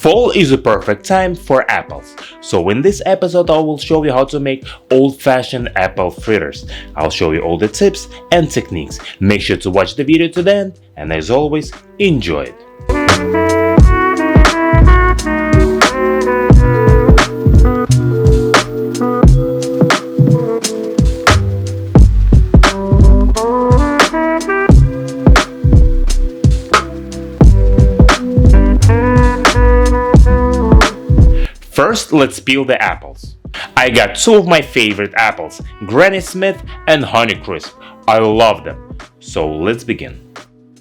Fall is a perfect time for apples, so in this episode I will show you how to make old-fashioned apple fritters. I'll show you all the tips and techniques. Make sure to watch the video to the end, and as always, enjoy it. First, let's peel the apples. I got two of my favorite apples, Granny Smith and Honeycrisp. I love them. So let's begin.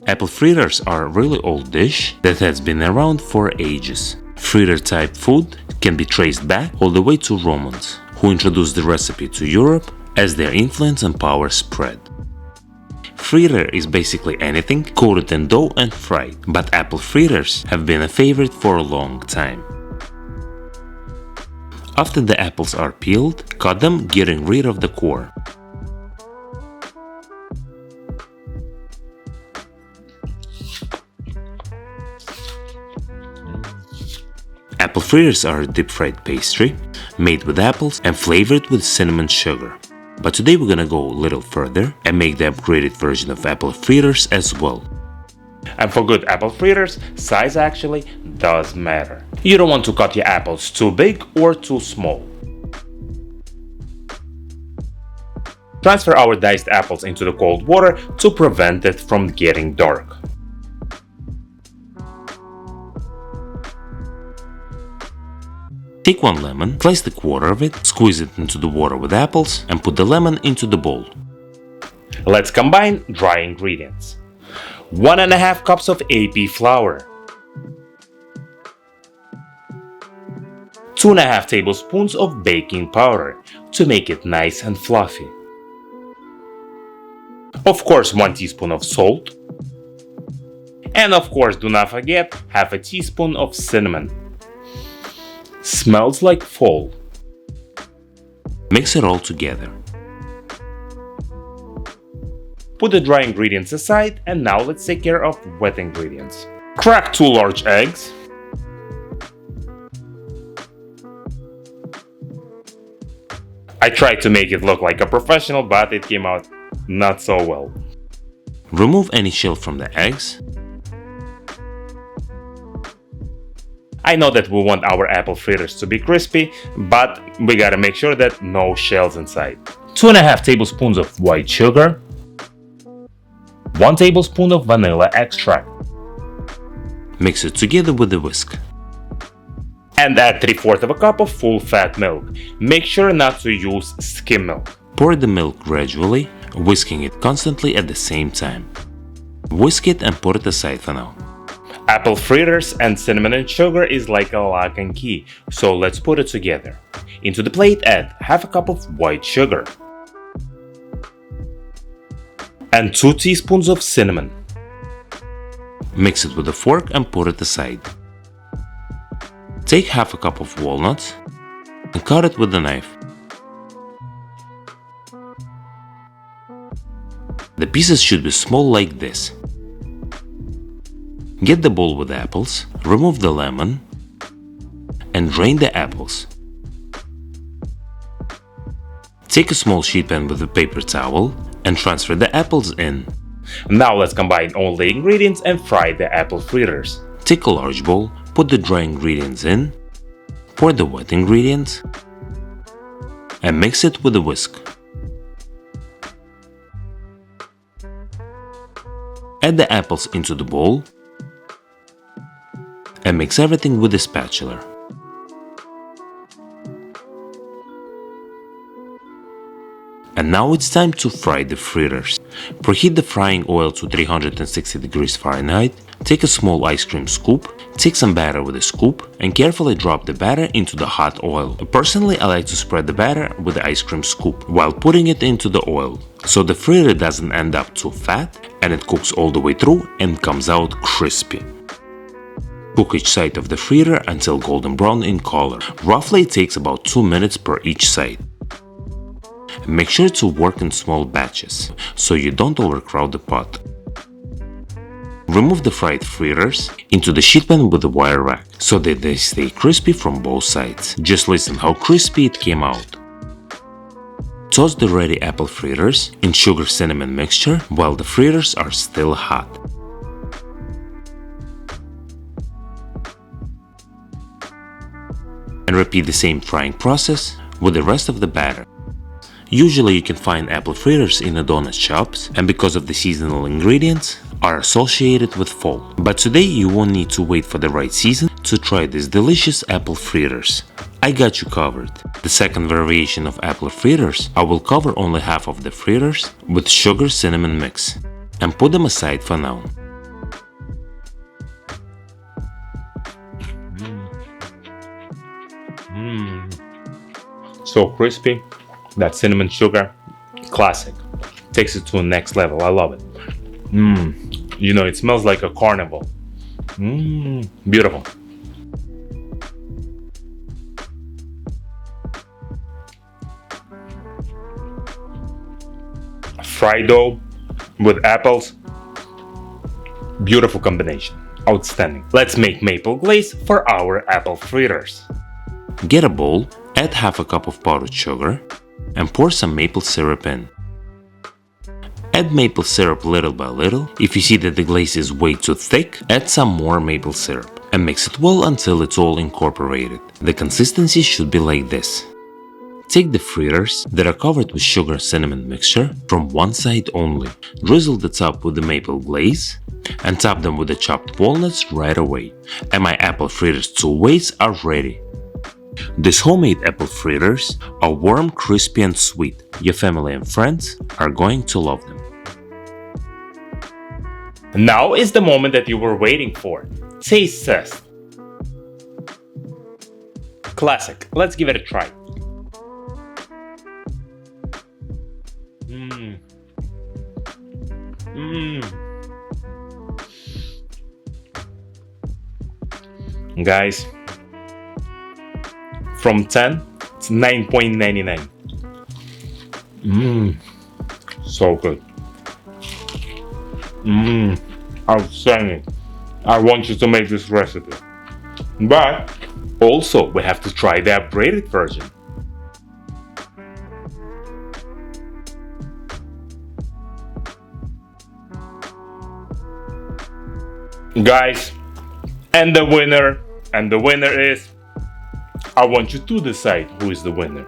Apple fritters are a really old dish that has been around for ages. Fritter type food can be traced back all the way to Romans, who introduced the recipe to Europe as their influence and power spread. Fritter is basically anything coated in dough and fried, but apple fritters have been a favorite for a long time. After the apples are peeled, cut them, getting rid of the core. Apple fritters are a deep-fried pastry made with apples and flavored with cinnamon sugar. But today we're gonna go a little further and make the upgraded version of apple fritters as well. And for good apple fritters, size actually does matter. You don't want to cut your apples too big or too small. Transfer our diced apples into the cold water to prevent it from getting dark. Take one lemon, slice the quarter of it, squeeze it into the water with apples, and put the lemon into the bowl. Let's combine dry ingredients. 1.5 cups of AP flour, 2.5 tablespoons of baking powder to make it nice and fluffy. Of course, 1 teaspoon of salt, and of course, do not forget half a teaspoon of cinnamon. Smells like fall. Mix it all together. Put the dry ingredients aside, and now let's take care of wet ingredients. Crack 2 large eggs. I tried to make it look like a professional, but it came out not so well. Remove any shell from the eggs. I know that we want our apple fritters to be crispy, but we gotta make sure that no shells inside. 2.5 tablespoons of white sugar. 1 tablespoon of vanilla extract. Mix it together with a whisk. And add 3/4 of a cup of full-fat milk. Make sure not to use skim milk. Pour the milk gradually, whisking it constantly at the same time. Whisk it and put it aside for now. Apple fritters and cinnamon and sugar is like a lock and key, so let's put it together. Into the plate, add half a cup of white sugar and 2 teaspoons of cinnamon. Mix it with a fork and put it aside. Take half a cup of walnuts and cut it with a knife. The pieces should be small like this. Get the bowl with apples, remove the lemon, and drain the apples. Take a small sheet pan with a paper towel and transfer the apples in. Now let's combine all the ingredients and fry the apple fritters. Take a large bowl, put the dry ingredients in, pour the wet ingredients, and mix it with a whisk. Add the apples into the bowl and mix everything with a spatula. And now it's time to fry the fritters. Preheat the frying oil to 360 degrees Fahrenheit. Take a small ice cream scoop, take some batter with a scoop, and carefully drop the batter into the hot oil. Personally, I like to spread the batter with the ice cream scoop while putting it into the oil, so the fritter doesn't end up too fat and it cooks all the way through and comes out crispy. Cook each side of the fritter until golden brown in color. Roughly it takes about 2 minutes per each side. Make sure to work in small batches, so you don't overcrowd the pot. Remove the fried fritters into the sheet pan with the wire rack so that they stay crispy from both sides. Just listen how crispy it came out. Toss the ready apple fritters in sugar cinnamon mixture while the fritters are still hot. And repeat the same frying process with the rest of the batter. Usually you can find apple fritters in the donut shops, and because of the seasonal ingredients, are associated with fall. But today you won't need to wait for the right season to try these delicious apple fritters. I got you covered. The second variation of apple fritters, I will cover only half of the fritters with sugar cinnamon mix and put them aside for now. So crispy, that cinnamon sugar, classic. Takes it to the next level, I love it. You know, it smells like a carnival. Beautiful. Fried dough with apples, beautiful combination, outstanding. Let's make maple glaze for our apple fritters. Get a bowl, add half a cup of powdered sugar, and pour some maple syrup in. Add maple syrup little by little. If you see that the glaze is way too thick, add some more maple syrup and mix it well until it's all incorporated. The consistency should be like this. Take the fritters that are covered with sugar cinnamon mixture from one side only. Drizzle the top with the maple glaze and top them with the chopped walnuts right away. And my apple fritters 2 ways are ready. These homemade apple fritters are warm, crispy and sweet. Your family and friends are going to love them. Now is the moment that you were waiting for. Taste test. Classic. Let's give it a try. Guys, from 10, it's 9.99. So good. Outstanding. I want you to make this recipe. But also, we have to try the upgraded version. Guys, and the winner is, I want you to decide who is the winner.